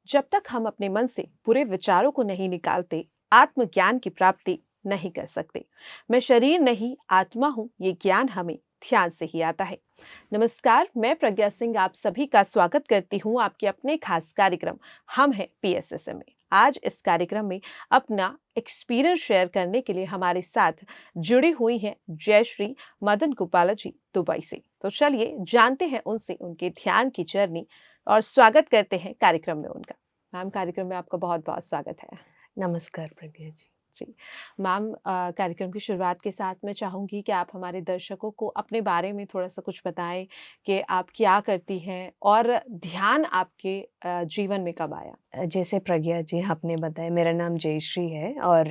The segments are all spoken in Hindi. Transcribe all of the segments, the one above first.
जब तक हम अपने मन से बुरे विचारों को नहीं निकालते, आत्मज्ञान की प्राप्ति नहीं कर सकते। मैं शरीर नहीं, आत्मा हूँ, ये ज्ञान हमें ध्यान से ही आता है। नमस्कार, मैं प्रज्ञा सिंह आप सभी का स्वागत करती हूँ आपके अपने खास कार्यक्रम हम हैं पीएसएसएम में। आज इस कार्यक्रम में अपना एक्सपीरियंस शेयर करने के लिए हमारे साथ जुड़ी हुई हैं जयश्री मदन गोपाला जी दुबई से। तो चलिए जानते हैं उनसे उनके ध्यान की जर्नी और स्वागत करते हैं कार्यक्रम में उनका। मैम, कार्यक्रम में आपका बहुत-बहुत स्वागत है। नमस्कार प्रज्ञा जी। जी। मैम, कार्यक्रम की शुरुआत के साथ मैं चाहूँगी कि आप हमारे दर्शकों को अपने बारे में थोड़ा-सा कुछ बताएँ कि आप क्या करती हैं और ध्यान आपके जीवन में कब आया? जैसे प्रज्ञा जी आपने बताया मेरा नाम जयश्री है और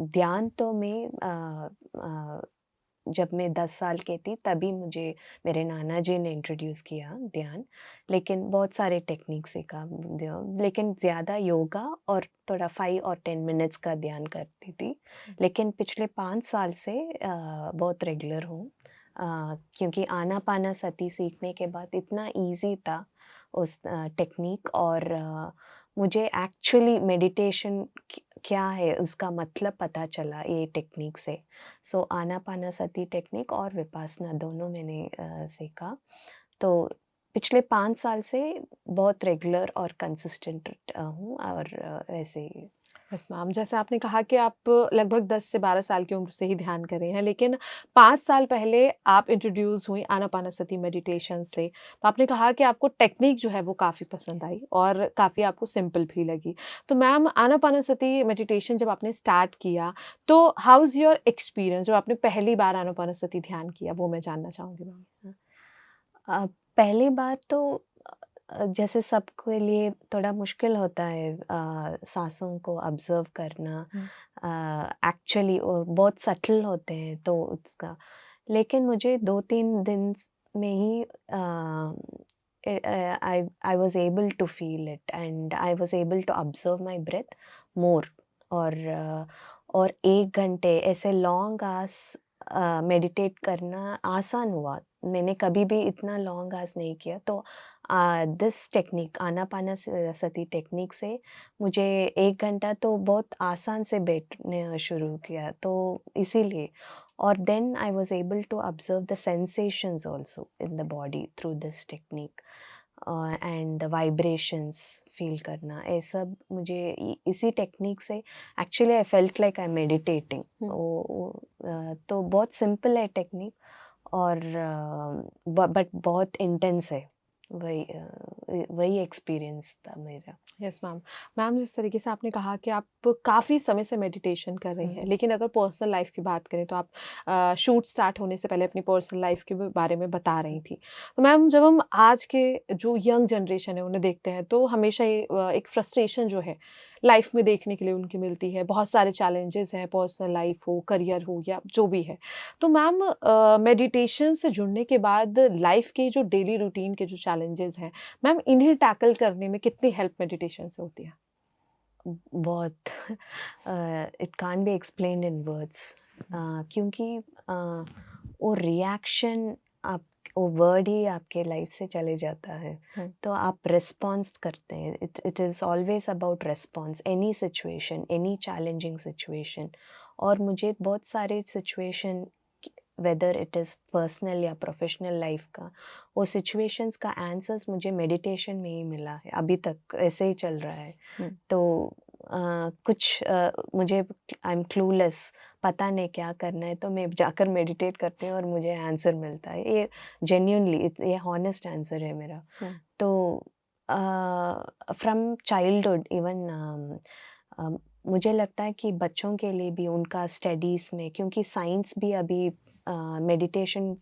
ध्यान तो मैं अ, जब मैं 10 साल की थी तभी मुझे मेरे नाना जी ने इंट्रोड्यूस किया ध्यान। लेकिन बहुत सारे टेक्निक सीखा लेकिन ज़्यादा योगा और थोड़ा 5 और 10 मिनट्स का ध्यान करती थी। लेकिन पिछले 5 साल से बहुत रेगुलर हूँ। क्योंकि आनापानासती सीखने के बाद इतना ईज़ी था उस टेक्निक और मुझे एक्चुअली मेडिटेशन क्या है उसका मतलब पता चला ये टेक्निक से। सो आनापानासती टेक्निक और विपासना दोनों मैंने सीखा। तो पिछले 5 साल से बहुत रेगुलर और कंसिस्टेंट हूँ और ऐसे ही। यस मैम, जैसे आपने कहा कि आप लगभग 10 से 12 साल की उम्र से ही ध्यान कर रहे हैं, लेकिन 5 साल पहले आप इंट्रोड्यूस हुई आनापानासती मेडिटेशन से। तो आपने कहा कि आपको टेक्निक जो है वो काफ़ी पसंद आई और काफ़ी आपको सिंपल भी लगी। तो मैम, आनापानासती मेडिटेशन जब आपने स्टार्ट किया, तो हाउ इज़ योर एक्सपीरियंस? जब आपने पहली बार आनापानासती ध्यान किया, वो मैं जानना चाहूँगी मैम? पहली बार तो जैसे सबके लिए थोड़ा मुश्किल होता है साँसों को ऑब्ज़र्व करना। हुँ। एक्चुअली बहुत सटल होते हैं तो उसका लेकिन मुझे 2-3 दिन में ही I was able to feel it and I was able to observe my breath more और 1 घंटे ऐसे लॉन्ग आवर्स मेडिटेट करना आसान हुआ। मैंने कभी भी इतना लॉन्ग आवर्स नहीं किया तो दिस टेक्निक आनापानासती टेक्निक से मुझे 1 घंटा तो बहुत आसान से बैठने शुरू किया तो इसीलिए और then I was able to observe the sensations also in the body through this technique and the vibrations feel करना ये सब मुझे इसी टेक्निक से actually I felt like I am meditating. हुँ। तो बहुत सिंपल है टेक्निक और बट बहुत इंटेंस है। वही एक्सपीरियंस था मेरा। Yes ma'am. मैम, जिस तरीके से आपने कहा कि आप काफ़ी समय से मेडिटेशन कर रही हैं, लेकिन अगर पर्सनल लाइफ़ की बात करें तो आप शूट स्टार्ट होने से पहले अपनी पर्सनल लाइफ़ के बारे में बता रही थी। तो मैम, जब हम आज के जो यंग जनरेशन है उन्हें देखते हैं तो हमेशा ये एक फ्रस्ट्रेशन जो है लाइफ़ में देखने के लिए उनकी मिलती है। बहुत सारे चैलेंजेस हैं, पर्सनल लाइफ़ हो, करियर हो या जो भी है। तो मैम, मेडिटेशन से जुड़ने के बाद लाइफ़ के जो डेली रूटीन के जो चैलेंजेस हैं, मैम, इन्हें टैकल करने में कितनी हेल्प मेडिटेशन से होती है? बहुत it can't be explained in words क्योंकि वो रिएक्शन आप वो वर्ड ही आपके लाइफ से चले जाता है हुँ। तो आप रिस्पॉन्स करते हैं। It is always about response any situation any challenging situation और मुझे बहुत सारे situation whether it is personal या प्रोफेशनल लाइफ का वो सिचुएशंस का आंसर्स मुझे मेडिटेशन में ही मिला है अभी तक ऐसे ही चल रहा है। हुँ। तो कुछ मुझे आई एम क्लूलेस पता नहीं क्या करना है तो मैं जाकर मेडिटेट करती हूँ और मुझे आंसर मिलता है ये जेन्युइनली ये हॉनेस्ट आंसर है मेरा। हुँ। तो फ्रॉम चाइल्डहुड इवन मुझे लगता है कि बच्चों के लिए भी उनका स्टडीज़ में क्योंकि साइंस भी अभी मेडिटेशन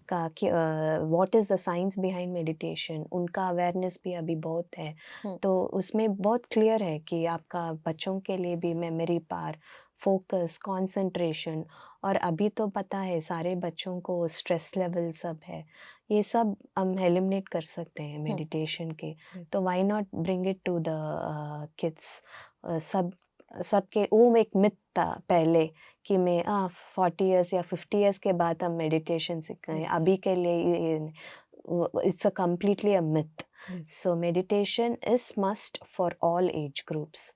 का कि what is the science behind meditation उनका अवेयरनेस भी अभी बहुत है। हुँ। तो उसमें बहुत क्लियर है कि आपका बच्चों के लिए भी मेमोरी पावर, फोकस, कंसंट्रेशन और अभी तो पता है सारे बच्चों को स्ट्रेस लेवल सब है। ये सब हम एलिमिनेट कर सकते हैं हुँ। मेडिटेशन के। राइट। तो why not bring it to the kids. सब सबके वो एक मिथ था पहले कि मैं 40 इयर्स या 50 इयर्स के बाद हम मेडिटेशन सीखें यस। अभी के लिए it's a completely a myth. Yes. So meditation is must for all age groups.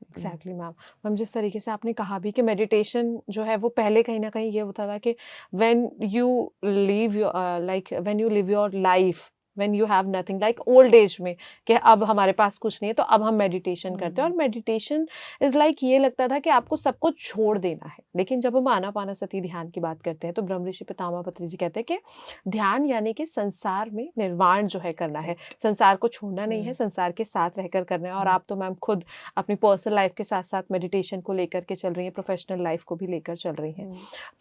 Exactly ma'am. Ma'am जिस तरीके से आपने कहा भी कि मेडिटेशन जो है वो पहले कहीं ना कहीं ये होता था कि when you live your like when you live your life when you have nothing like old age में कि अब हमारे पास कुछ नहीं है तो अब हम मेडिटेशन करते हैं और मेडिटेशन इज लाइक ये लगता था कि आपको सब कुछ छोड़ देना है। लेकिन जब हम आनापानसति ध्यान की बात करते हैं तो ब्रह्म ऋषि पितामह पत्री जी कहते हैं कि ध्यान यानी कि संसार में निर्वाण जो है करना है, संसार को छोड़ना नहीं है, संसार के साथ रहकर करना है। और आप तो मैम खुद अपनी पर्सनल लाइफ के साथ साथ मेडिटेशन को लेकर के चल रही हैं, प्रोफेशनल लाइफ को भी लेकर चल रही हैं।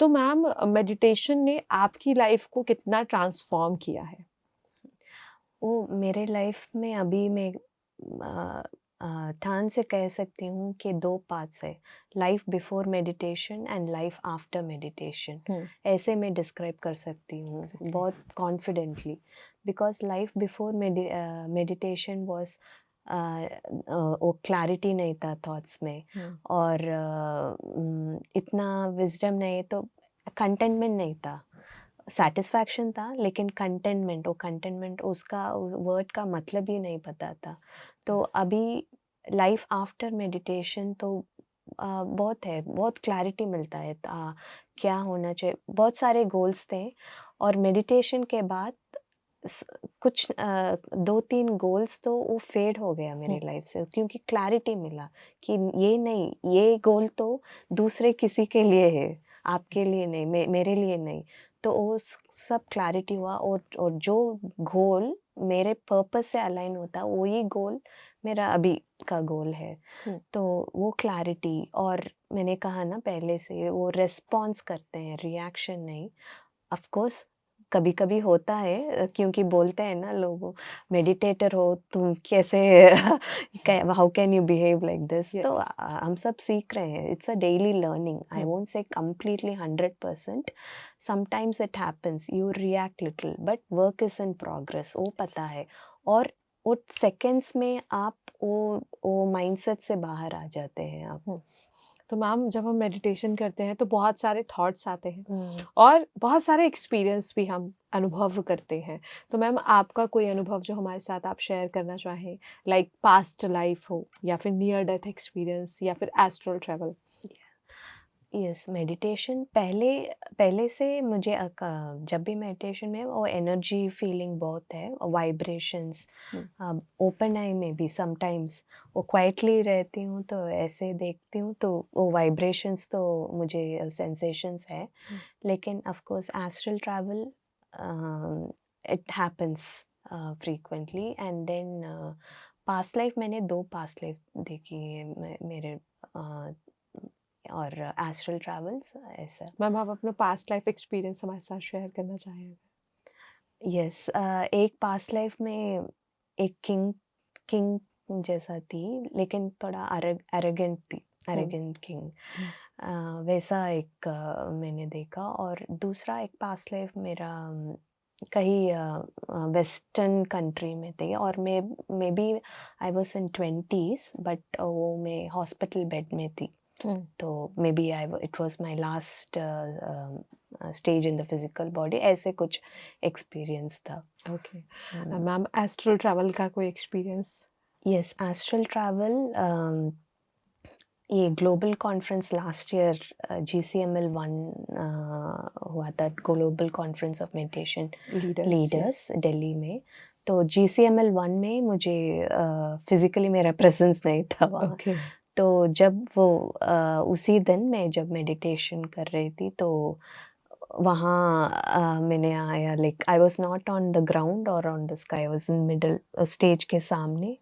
तो मैम मेडिटेशन ने आपकी लाइफ को कितना ट्रांसफॉर्म किया है? वो मेरे लाइफ में अभी मैं ठान से कह सकती हूँ कि 2 पार्ट्स है, life before meditation and life after meditation. ऐसे मैं डिस्क्राइब कर सकती हूँ बहुत confidently, because life before meditation was वो क्लैरिटी नहीं था थॉट्स में, और इतना विजडम नहीं, तो कंटेंटमेंट नहीं था, सेटिस्फैक्शन था लेकिन कंटेंटमेंट, वो कंटेंटमेंट उसका वर्ड का मतलब ही नहीं पता था। तो अभी लाइफ आफ्टर मेडिटेशन तो बहुत है, बहुत क्लैरिटी मिलता है क्या होना चाहिए, बहुत सारे गोल्स थे, और मेडिटेशन के बाद कुछ 2-3 गोल्स तो वो फेड हो गया मेरे लाइफ से, क्योंकि क्लैरिटी मिला कि ये नहीं, ये गोल तो दूसरे किसी के लिए है, आपके लिए नहीं, मेरे लिए नहीं। तो वो सब क्लैरिटी हुआ, और जो गोल मेरे पर्पस से अलाइन होता वही गोल मेरा अभी का गोल है। तो वो क्लैरिटी, और मैंने कहा ना पहले से, वो रेस्पॉन्स करते हैं, रिएक्शन नहीं। ऑफ कोर्स कभी कभी होता है, क्योंकि बोलते हैं ना लोग, मेडिटेटर हो तुम कैसे how can you behave like this. तो हम सब सीख रहे हैं, it's a daily learning, I won't say completely 100%, sometimes it happens, you react little, but work is in progress, वो पता है। और वो सेकेंड्स में आप वो माइंडसेट से बाहर आ जाते हैं आप। तो मैम जब हम मेडिटेशन करते हैं तो बहुत सारे थॉट्स आते हैं और बहुत सारे एक्सपीरियंस भी हम अनुभव करते हैं। तो मैम आपका कोई अनुभव जो हमारे साथ आप शेयर करना चाहें, लाइक पास्ट लाइफ हो या फिर नियर डेथ एक्सपीरियंस या फिर एस्ट्रल ट्रैवल? यस, मेडिटेशन पहले से मुझे जब भी मेडिटेशन में वो एनर्जी फीलिंग बहुत है, वाइब्रेशंस, ओपन आई में भी समटाइम्स वो क्वाइटली रहती हूँ तो ऐसे देखती हूँ तो वो वाइब्रेशंस तो मुझे सेंसेशंस है। लेकिन of course astral travel it happens frequently. And then past life, मैंने 2 पास्ट लाइफ देखी है मेरे, और एस्ट्रल ट्रैवल्स ऐसा। मैम आप अपना पास्ट लाइफ एक्सपीरियंस हमारे साथ शेयर करना चाहेंगे? यस, एक पास्ट लाइफ में एक किंग किंग जैसा थी, लेकिन थोड़ा एरोगेंट थी, एरोगेंट किंग, वैसा एक मैंने देखा। और दूसरा एक पास्ट लाइफ मेरा कहीं वेस्टर्न कंट्री में थे, और maybe I was in 20s, but वो मैं हॉस्पिटल बेड में थी। तो maybe it was my last stage in the physical body, ऐसे कुछ एक्सपीरियंस था। ओके मैम, एस्ट्रल ट्रैवल का कोई एक्सपीरियंस? यस, एस्ट्रल ट्रैवल, ये global conference last year GCML 1 हुआ था, global conference of meditation leaders Delhi में। तो GCML 1 में मुझे फिजिकली मेरा प्रेजेंस नहीं था वहाँ। तो जब वो उसी दिन मैं जब मेडिटेशन कर रही थी तो वहाँ मैंने आया, like I was not on the ground or on the sky, I was in middle stage के सामने।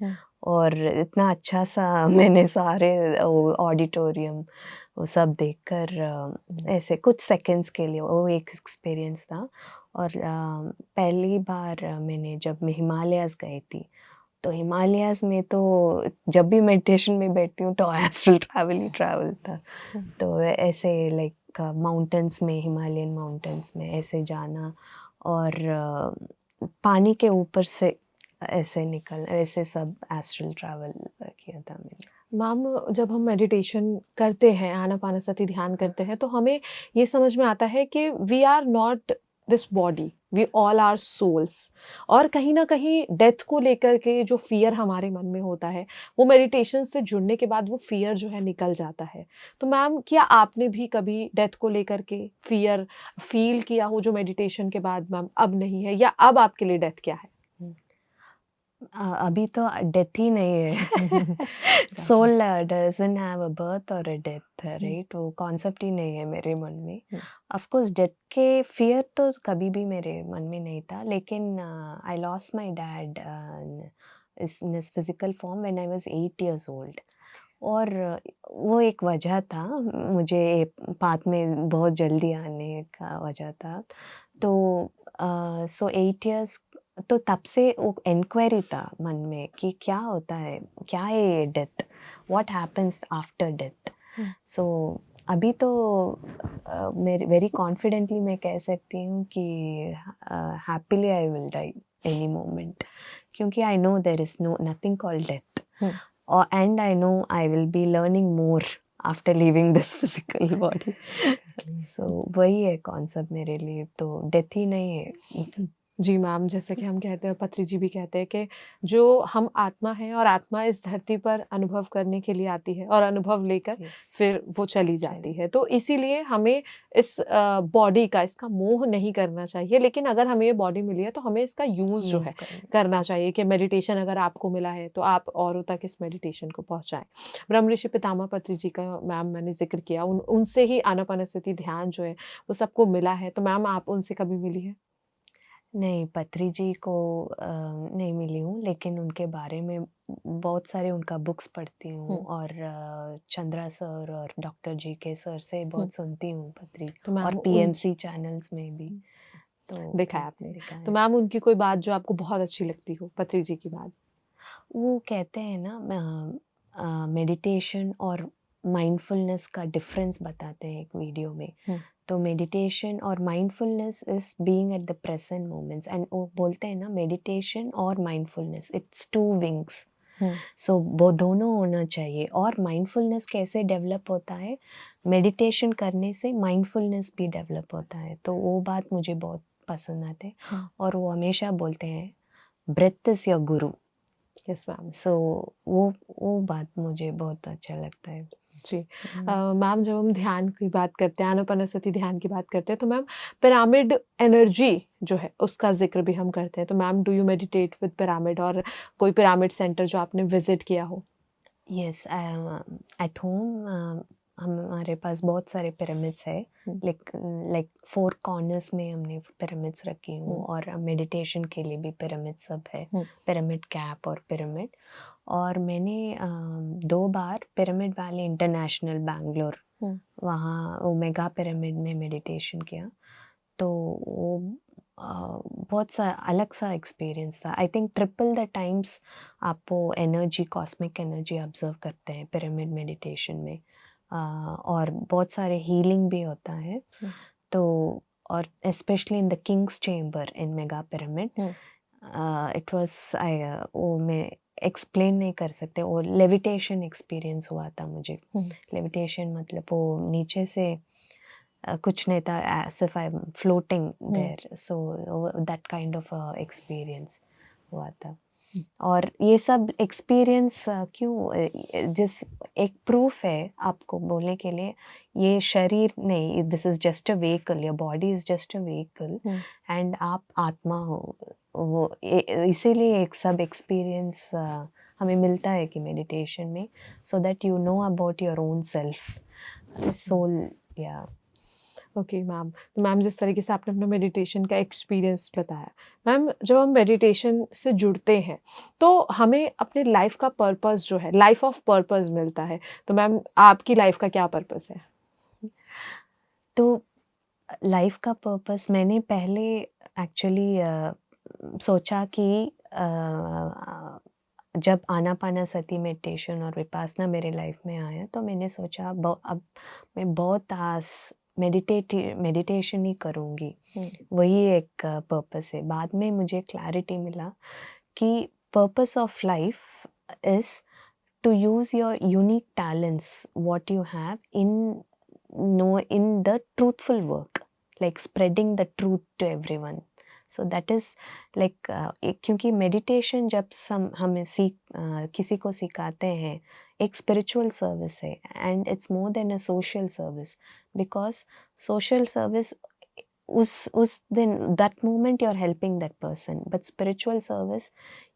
और इतना अच्छा सा मैंने सारे ऑडिटोरियम वो सब देखकर ऐसे कुछ सेकंड्स के लिए, वो एक एक्सपीरियंस था। और पहली बार मैंने जब मैं हिमालयाज़ गई थी, तो हिमालयाज़ में तो जब भी मेडिटेशन में बैठती हूँ तो एस्ट्रल ट्रैवल ही ट्रैवल था। तो ऐसे लाइक माउंटेन्स में, हिमालयन माउंटेन्स में ऐसे जाना, और पानी के ऊपर से ऐसे निकल, ऐसे सब एस्ट्रल ट्रैवल किया था मैंने। मैम जब हम मेडिटेशन करते हैं, आनापानसति ध्यान करते हैं, तो हमें ये समझ में आता है कि we are not this body, we all are souls, और कहीं ना कहीं डेथ को लेकर के जो फियर हमारे मन में होता है, वो मेडिटेशन से जुड़ने के बाद वो फियर जो है निकल जाता है। तो मैम, क्या आपने भी कभी डेथ को लेकर के फियर फील किया हो जो मेडिटेशन के बाद मैम अब नहीं है, या अब आपके लिए डेथ क्या है? अभी तो डेथ ही नहीं है। Exactly. Soul doesn't have a birth or a death, hmm, right? वो कॉन्सेप्ट ही नहीं है मेरे मन में। हम्म, ऑफ कोर्स डेथ के फियर तो कभी भी मेरे मन में नहीं था, लेकिन I lost my dad in his physical form when I was 8 years old। और वो एक वजह था, मुझे पाथ में बहुत जल्दी आने का वजह था। तो सो 8 years, तो तब से वो इंक्वायरी था मन में कि क्या होता है, क्या है ये death, what happens after death. Hmm, so अभी तो मेरे वेरी कॉन्फिडेंटली मैं कह सकती हूँ कि happily I will die any moment, क्योंकि I know there is no nothing called death, hmm, and I know I will be learning more after leaving this physical body। exactly। so वही है कॉन्सेप्ट मेरे लिए, तो डेथ ही नहीं है। जी मैम, जैसे कि हम कहते हैं, पत्री जी भी कहते हैं कि जो हम आत्मा हैं, और आत्मा इस धरती पर अनुभव करने के लिए आती है और अनुभव लेकर यस, फिर वो चली जाती चलिए। है। तो इसीलिए हमें इस बॉडी का, इसका मोह नहीं करना चाहिए, लेकिन अगर हमें ये बॉडी मिली है तो हमें इसका यूज़ जो है यूज करना। करना चाहिए, कि मेडिटेशन अगर आपको मिला है तो आप औरों तक इस मेडिटेशन को पहुँचाएँ। ब्रह्म ऋषि पितामह पत्री जी का मैम मैंने ज़िक्र किया, उनसे ही आनापानसति ध्यान जो है वो सबको मिला है। तो मैम, आप उनसे कभी मिली हैं? नहीं, पत्री जी को नहीं मिली हूँ, लेकिन उनके बारे में बहुत सारे उनका बुक्स पढ़ती हूँ, हुँ, और चंद्रा सर और डॉक्टर जी के सर से हुँ। बहुत सुनती हूँ पत्री, तो और मैम उनकी पीएमसी चैनल्स में भी। तो देखा है ठीक आपने। दिखा तो है। मैम, उनकी कोई बात जो आपको बहुत अच्छी लगती हो, पत्री जी की बात? वो कहते हैं ना, मेडिटेशन और माइंडफुलनेस का डिफरेंस बताते हैं एक वीडियो में। हुँ, तो मेडिटेशन और mindfulness is being at the present moments, and वो बोलते हैं ना, मेडिटेशन और माइंडफुलनेस इट्स टू विंग्स। हुँ, सो वो दोनों होना चाहिए। और माइंडफुलनेस कैसे डेवलप होता है? मेडिटेशन करने से माइंडफुलनेस भी डेवलप होता है, तो वो बात मुझे बहुत पसंद आते हैं। हुँ। और वो हमेशा बोलते हैं, breath is your guru. Yes ma'am. So वो बात मुझे बहुत अच्छा लगता है। जी। हुँ। मैम, जब हम ध्यान की बात करते हैं, आनापानसति ध्यान की बात करते हैं, तो मैम पिरामिड एनर्जी जो है उसका ज़िक्र भी हम करते हैं। तो ma'am, do you meditate with pyramid, और कोई पिरामिड सेंटर जो आपने विज़िट किया हो? Yes, I am at home. हमारे पास बहुत सारे पिरामिड्स है, हुँ, लाइक लाइक 4 कॉर्नर्स में हमने पिरामिड्स रखी हूँ, हुँ, और मेडिटेशन के लिए भी पिरामिड सब है, हुँ, पिरामिड कैप और पिरामिड। और मैंने 2 बार पिरामिड वैली इंटरनेशनल बैंगलोर, हुँ, वहाँ वो मेगा पिरामिड में मेडिटेशन किया। तो वो बहुत सा अलग सा एक्सपीरियंस था। I think triple the times आप वो एनर्जी, कॉस्मिक एनर्जी ऑब्जर्व करते हैं पिरामिड मेडिटेशन में। और बहुत सारे हीलिंग भी होता है। हुँ, तो और specially in the king's chamber in mega pyramid, hmm, it was, I वो मैं एक्सप्लेन नहीं कर सकते, वो लेविटेशन एक्सपीरियंस हुआ था मुझे। हुँ, लेविटेशन मतलब वो नीचे से कुछ नहीं था, as if I am floating hmm, there, so that kind of experience हुआ था। हुँ, और ये सब एक्सपीरियंस क्यों, जिस एक प्रूफ है आपको बोलने के लिए, ये शरीर नहीं, this is just a vehicle, your body is just a vehicle, hmm. And आप आत्मा हो। वो इसीलिए एक सब एक्सपीरियंस हमें मिलता है कि मेडिटेशन में, so that you know about your own self, soul. Yeah okay ma'am. तो मैम, जिस तरीके से आपने अपना मेडिटेशन का एक्सपीरियंस बताया, मैम जब हम मेडिटेशन से जुड़ते हैं तो हमें अपने लाइफ का पर्पस जो है, लाइफ ऑफ पर्पस मिलता है। तो मैम, आपकी लाइफ का क्या पर्पस है? तो लाइफ का पर्पस मैंने पहले एक्चुअली सोचा कि जब आनापानासती मेडिटेशन और विपासना मेरे लाइफ में आया, तो मैंने सोचा अब मैं बहुत आस मेडिटेशन ही करूँगी। हुँ, वही एक पर्पस है। बाद में मुझे क्लैरिटी मिला कि purpose of life is to use your unique talents what you have in, no, in the truthful work, like spreading the truth to everyone. So that is like क्योंकि meditation जब हमें किसी को सिखाते हैं, एक spiritual service है, and it's more than a social service, because social service उस दिन that moment you're helping that person, but spiritual service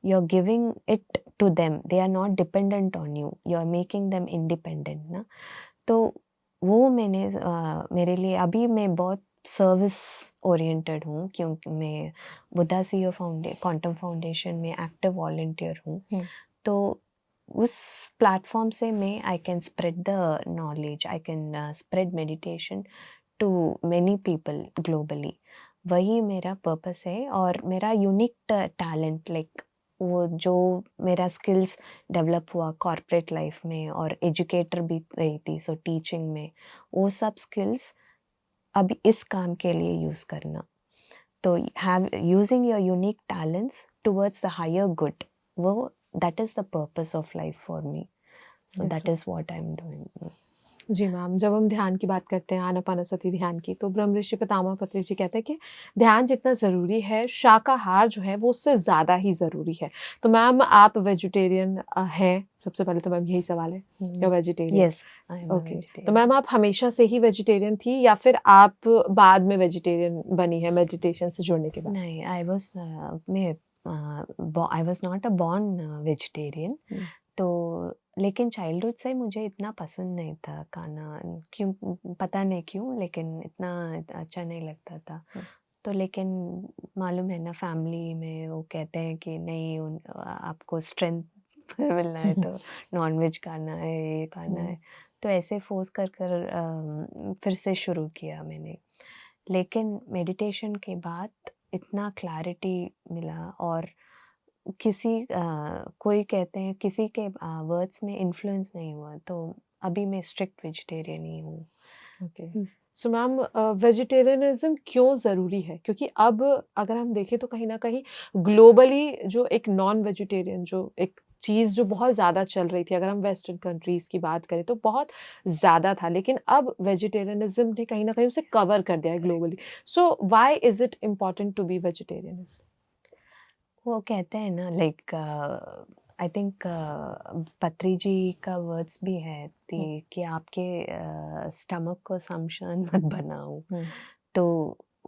you're giving it to them, they are not dependent on you, you're making them independent ना. तो वो मेरे लिए अभी मैं बहुत सर्विस ओरिएंटेड हूँ, क्योंकि मैं बुद्धा सीईओ क्वांटम फाउंडेशन में एक्टिव वॉलंटियर हूँ. तो उस प्लेटफॉर्म से मैं I can spread the knowledge, I can spread meditation to many people globally. वही मेरा पर्पस है. और मेरा यूनिक टैलेंट, लाइक वो जो मेरा स्किल्स डेवलप हुआ कॉर्पोरेट लाइफ में, और एजुकेटर भी रही थी, सो टीचिंग में, वो सब स्किल्स अभी इस काम के लिए यूज़ करना. तो using your unique talents towards the higher good, वो that is the purpose of life for me. So that is what I am doing. जी मैम, जब हम ध्यान की बात करते हैं, आनापानसति ध्यान की, तो ब्रह्म ऋषि पितामह पत्री जी कहते हैं कि ध्यान जितना ज़रूरी है, शाकाहार जो है वो उससे ज़्यादा ही ज़रूरी है. तो मैम आप वेजिटेरियन हैं? सबसे पहले तो मैम यही सवाल है, या vegetarian? Yes, I am okay. तो वेजिटेरियन. मैम आप हमेशा से ही वेजिटेरियन थी, या फिर आप बाद में वेजिटेरियन बनी है मेडिटेशन से जुड़ने के बाद? नहीं, आई was not a born vegetarian. तो लेकिन चाइल्डहुड से मुझे इतना पसंद नहीं था खाना, क्यों पता नहीं क्यों, लेकिन इतना अच्छा नहीं लगता था. तो लेकिन मालूम है ना, फैमिली में वो कहते हैं कि नहीं, आपको स्ट्रेंथ मिलना है तो नॉन वेज खाना है, ये खाना है. तो ऐसे फोर्स कर फिर से शुरू किया मैंने. लेकिन मेडिटेशन के बाद इतना क्लैरिटी मिला, और कोई कहते हैं किसी के वर्ड्स में इन्फ्लुएंस नहीं हुआ, तो अभी मैं स्ट्रिक्ट वेजिटेरियन ही हूँ. ओके. सो मैम वेजिटेरियनिज्म क्यों ज़रूरी है? क्योंकि अब अगर हम देखें तो कहीं न कहीं ग्लोबली जो एक नॉन वेजिटेरियन जो एक चीज़ जो बहुत ज़्यादा चल रही थी, अगर हम वेस्टर्न कंट्रीज़ की बात करें तो बहुत ज़्यादा था, लेकिन अब वेजिटेरियनिज्म ने कहीं न कहीं उसे कवर कर दिया है globally. So why is it important to be vegetarianist? वो कहते हैं ना, लाइक आई थिंक पत्री जी का वर्ड्स भी है कि आपके स्टमक को शमशान मत बनाओ. तो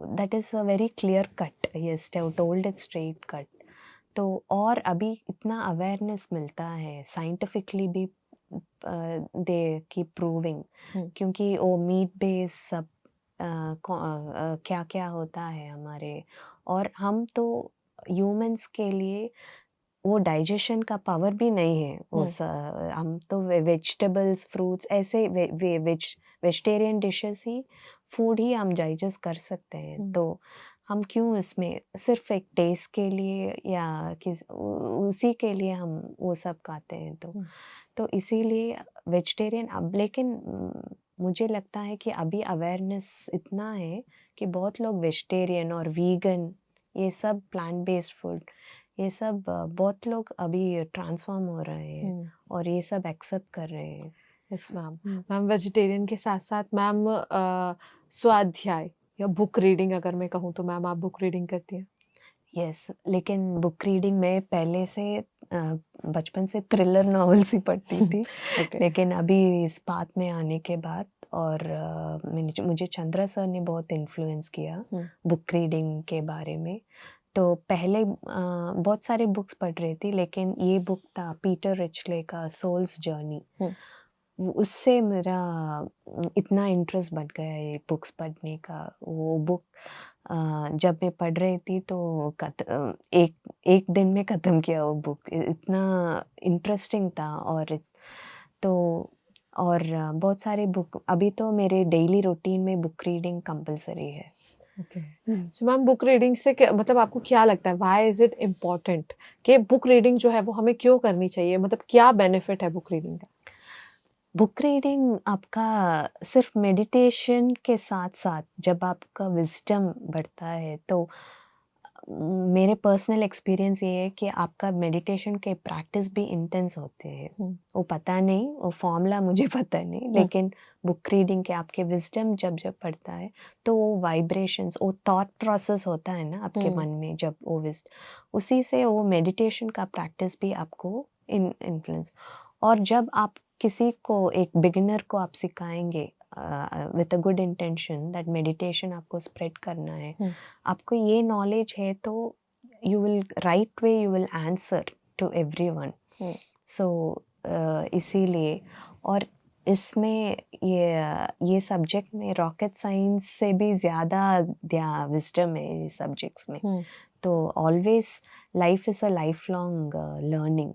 that is a very clear cut. Yes, told it straight cut. तो और अभी इतना अवेयरनेस मिलता है साइंटिफिकली भी, दे कीप प्रूविंग, क्योंकि वो मीट बेस सब क्या क्या होता है हमारे, और हम तो ह्यूमंस के लिए वो डाइजेशन का पावर भी नहीं है. हम तो वेजिटेबल्स, फ्रूट्स, ऐसे वेजिटेरियन डिशेस ही, फूड ही हम डाइजेस्ट कर सकते हैं. तो हम क्यों इसमें सिर्फ एक टेस्ट के लिए या उसी के लिए हम वो सब खाते हैं. तो इसीलिए वेजिटेरियन अब, लेकिन मुझे लगता है कि अभी अवेयरनेस इतना है कि बहुत लोग वेजिटेरियन और वीगन, ये सब प्लांट बेस्ड फूड, ये सब बहुत लोग अभी ट्रांसफॉर्म हो रहे हैं, और ये सब एक्सेप्ट कर रहे हैं. Yes ma'am. मैम वेजिटेरियन के साथ-साथ मैम स्वाध्याय या बुक रीडिंग अगर मैं कहूँ तो मैम आप बुक रीडिंग करती हैं? यस, लेकिन बुक रीडिंग में पहले से बचपन से थ्रिलर नॉवेल्स ही पढ़ती थी. ओके. लेकिन अभी इस बात में आने के बाद, और मुझे चंद्रा सर ने बहुत इन्फ्लुएंस किया बुक रीडिंग के बारे में. तो पहले बहुत सारे बुक्स पढ़ रही थी, लेकिन ये बुक था पीटर रिचले का सोल्स जर्नी. उससे मेरा इतना इंटरेस्ट बढ़ गया ये बुक्स पढ़ने का. वो बुक जब मैं पढ़ रही थी तो एक दिन में ख़त्म किया वो बुक. इतना इंटरेस्टिंग था. और बहुत सारे बुक, अभी तो मेरे डेली रूटीन में बुक रीडिंग कंपलसरी है. Okay. So ma'am book reading से क्या मतलब आपको क्या लगता है, व्हाई इज इट इम्पोर्टेंट कि बुक रीडिंग जो है वो हमें क्यों करनी चाहिए, मतलब क्या बेनिफिट है बुक रीडिंग का? बुक रीडिंग आपका सिर्फ मेडिटेशन के साथ साथ, जब आपका विजडम बढ़ता है, तो मेरे पर्सनल एक्सपीरियंस ये है कि आपका मेडिटेशन के प्रैक्टिस भी इंटेंस होते हैं। वो पता नहीं, वो फॉर्मूला मुझे पता नहीं, लेकिन बुक रीडिंग के आपके विजडम जब जब पढ़ता है तो वो वाइब्रेशंस, वो थॉट प्रोसेस होता है ना आपके मन में, जब वो उसी से वो मेडिटेशन का प्रैक्टिस भी आपको इन्फ्लुएंस। और जब आप किसी को, एक बिगिनर को आप सिखाएंगे with a good intention that meditation आपको स्प्रेड करना है, आपको ये नॉलेज है, तो you will right way you will answer to everyone. So इसीलिए, और इसमें ये सब्जेक्ट में रॉकेट साइंस से भी ज़्यादा विजडम है ये सब्जेक्ट्स में। तो always life is a life long learning.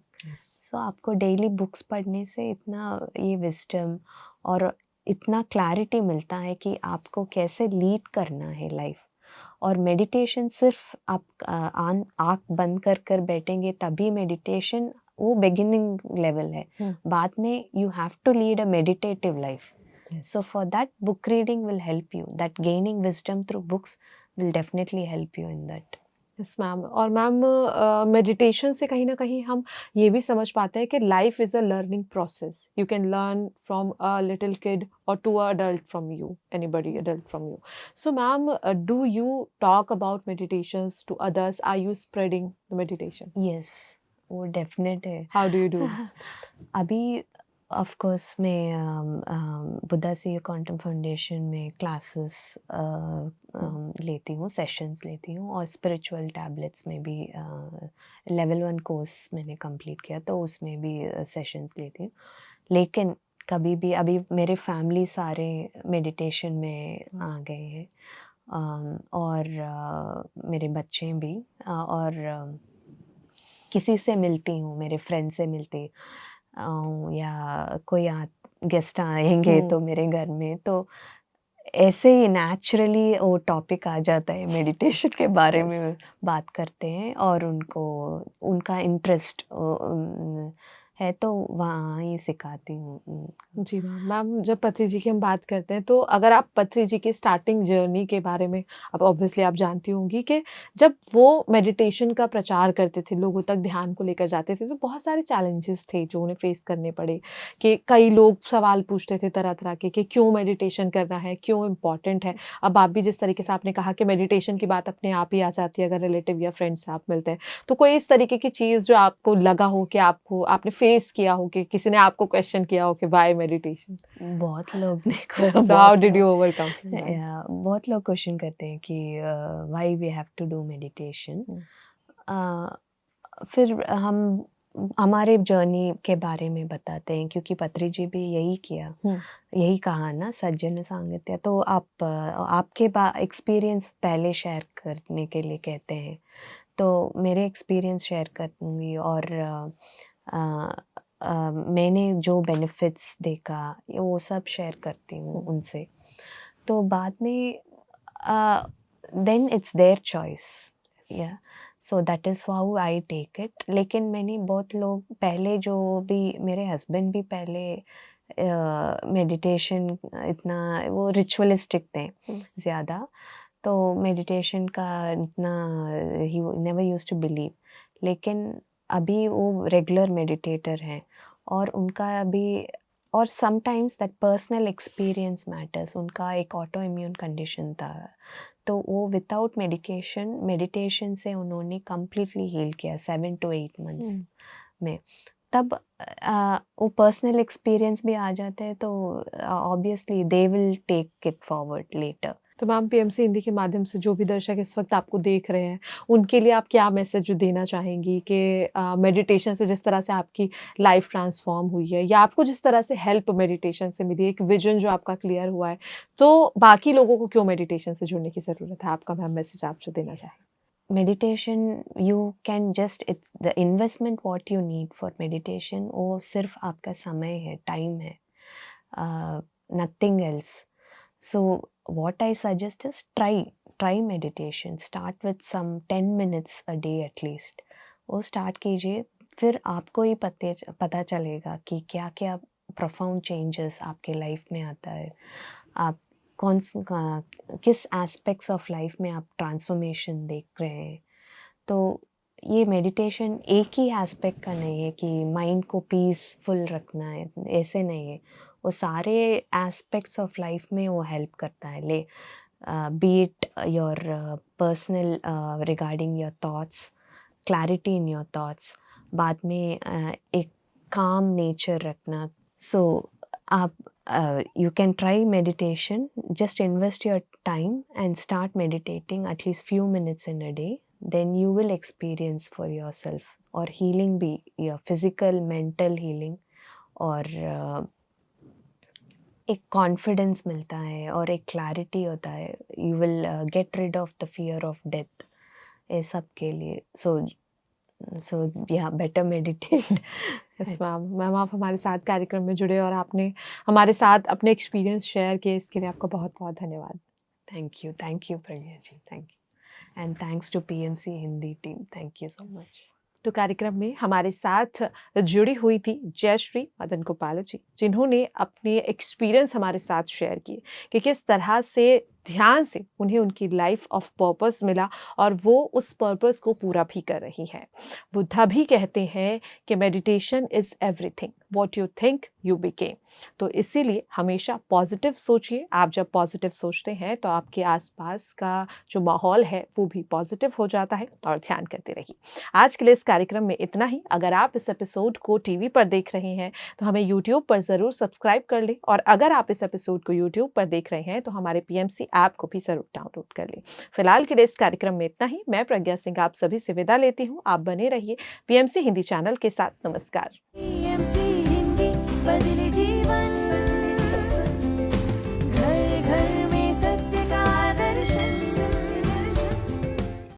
So आपको डेली बुक्स पढ़ने से इतना ये विजडम और इतना क्लैरिटी मिलता है कि आपको कैसे लीड करना है लाइफ। और मेडिटेशन सिर्फ आप आँख बंद कर कर बैठेंगे तभी मेडिटेशन, वो बिगिनिंग लेवल है। बाद में you have to lead a meditative life. So for that, book reading will help you. That gaining wisdom through books will definitely help you in that. Yes ma'am. और मैम मेडिटेशन से कहीं ना कहीं हम ये भी समझ पाते हैं कि life is a learning process. You can learn from a little kid और to a adult from you, anybody adult from you. So ma'am, do you talk about meditations to others? Are you spreading the meditation? Yes, वो डेफिनेट है। How do you do? अभी ऑफ कोर्स मैं बुद्धा सी क्वांटम फाउंडेशन में क्लासेस लेती हूँ, सेशंस लेती हूँ, और स्पिरिचुअल टैबलेट्स में भी लेवल 1 कोर्स मैंने कंप्लीट किया, तो उसमें भी सेशंस लेती हूँ। लेकिन कभी भी, अभी मेरे फैमिली सारे मेडिटेशन में आ गए हैं, और मेरे बच्चे भी, और किसी से मिलती हूँ, मेरे फ्रेंड से मिलती या कोई गेस्ट आएंगे तो मेरे घर में, तो ऐसे ही नेचुरली वो टॉपिक आ जाता है, मेडिटेशन के बारे में बात करते हैं, और उनको उनका इंटरेस्ट है, तो वहाँ ही सिखाती हूँ। जी मैम। मैम, जब पत्री जी की हम बात करते हैं, तो अगर आप पत्री जी की स्टार्टिंग जर्नी के बारे में, अब ऑब्वियसली आप जानती होंगी कि जब वो मेडिटेशन का प्रचार करते थे, लोगों तक ध्यान को लेकर जाते थे, तो बहुत सारे चैलेंजेस थे जो उन्हें फेस करने पड़े। कि कई लोग सवाल पूछते थे तरह तरह के कि क्यों मेडिटेशन करना है, क्यों इम्पॉर्टेंट है। अब आप भी जिस तरीके से आपने कहा कि मेडिटेशन की बात अपने आप ही आ जाती है अगर रिलेटिव या फ्रेंड से आप मिलते हैं, तो कोई इस तरीके की चीज़ जो आपको लगा हो कि आपने फेस किया हो, कि किसी ने आपको क्वेश्चन किया हो कि व्हाई मेडिटेशन? बहुत लोग ने so how did you overcome that? बहुत लोग क्वेश्चन करते हैं कि why we have to do meditation. फिर हम हमारे जर्नी के बारे में बताते हैं, क्योंकि पत्री जी भी यही किया, यही कहा ना, सज्जन सांगत्य। तो आपके एक्सपीरियंस पहले शेयर करने के लिए कहते हैं, तो मेरे एक्सपीरियंस शेयर करूँगी, और मैंने जो बेनिफिट्स देखा वो सब शेयर करती हूँ उनसे। तो बाद में then it's their choice, yeah so that is how I take it. लेकिन मैंने बहुत लोग पहले, जो भी मेरे हस्बैंड भी पहले मेडिटेशन इतना, वो रिचुअलिस्टिक थे ज़्यादा, तो मेडिटेशन का इतना ही नेवर यूज्ड टू बिलीव। लेकिन अभी वो रेगुलर मेडिटेटर हैं, और उनका अभी, और sometimes that personal experience matters. उनका एक ऑटो इम्यून कंडीशन था, तो वो विदाउट मेडिटेशन से उन्होंने कम्प्लीटली हील किया 7 to 8 मंथ्स में। तब वो पर्सनल एक्सपीरियंस भी आ जाते हैं, तो obviously they will take it forward later. तो मैम, पीएमसी हिंदी के माध्यम से जो भी दर्शक इस वक्त आपको देख रहे हैं, उनके लिए आप क्या मैसेज देना चाहेंगी कि मेडिटेशन से जिस तरह से आपकी लाइफ ट्रांसफॉर्म हुई है, या आपको जिस तरह से हेल्प मेडिटेशन से मिली, एक विजन जो आपका क्लियर हुआ है, तो बाकी लोगों को क्यों मेडिटेशन से जुड़ने की ज़रूरत है? आपका मैम मैसेज आप जो देना चाहें? Meditation, you can just, it's the investment what you need for meditation, वो सिर्फ आपका समय है, टाइम है, nothing else. So what I suggest is try meditation. Start with some 10 minutes a day at least. वो स्टार्ट कीजिए, फिर आपको ही पता चलेगा कि क्या क्या प्रोफाउंड चेंजेस आपके लाइफ में आता है। आप किस एस्पेक्ट्स ऑफ लाइफ में आप ट्रांसफॉर्मेशन देख रहे हैं, तो ये मेडिटेशन एक ही एस्पेक्ट का नहीं है कि माइंड को पीसफुल रखना है, ऐसे नहीं है। वो सारे एस्पेक्ट्स ऑफ लाइफ में वो हेल्प करता है। B it your personal regarding your thoughts, clarity in your thoughts, बाद में एक काम नेचर रखना। सो आप you can try meditation. Just invest your time and start meditating at least few minutes in a day. Then you will experience for yourself, or healing be your physical, mental healing, और एक कॉन्फिडेंस मिलता है और एक क्लैरिटी होता है। You will get rid of the fear of death, ये सब के लिए। So yeah better meditate. Yes ma'am. Ma'am, आप हमारे साथ कार्यक्रम में जुड़े और आपने हमारे साथ अपने एक्सपीरियंस शेयर किए, इसके लिए आपका बहुत बहुत धन्यवाद। Thank you Pragya ji, thank you, and thanks to PMC Hindi team, thank you so much. तो कार्यक्रम में हमारे साथ जुड़ी हुई थी जयश्री मदन गोपाल जी, जिन्होंने अपने एक्सपीरियंस हमारे साथ शेयर किए कि किस तरह से ध्यान से उन्हें उनकी लाइफ ऑफ पर्पस मिला और वो उस पर्पस को पूरा भी कर रही हैं। बुद्धा भी कहते हैं कि meditation is everything, what you think you became. तो इसीलिए हमेशा पॉजिटिव सोचिए। आप जब पॉजिटिव सोचते हैं तो आपके आसपास का जो माहौल है वो भी पॉजिटिव हो जाता है। और ध्यान करते रहिए। आज के लिए इस कार्यक्रम में इतना ही। अगर आप इस एपिसोड को टीवी पर देख रहे हैं तो हमें यूट्यूब पर ज़रूर सब्सक्राइब कर लें, और अगर आप इस एपिसोड को यूट्यूब पर देख रहे हैं तो हमारे पीएमसी ऐप को भी ज़रूर डाउनलोड कर लें। फिलहाल के लिए इस कार्यक्रम में इतना ही। मैं प्रज्ञा सिंह आप सभी से विदा लेती हूँ। आप बने रहिए पीएमसी हिंदी चैनल के साथ। नमस्कार। PMC हिंदी बदले जी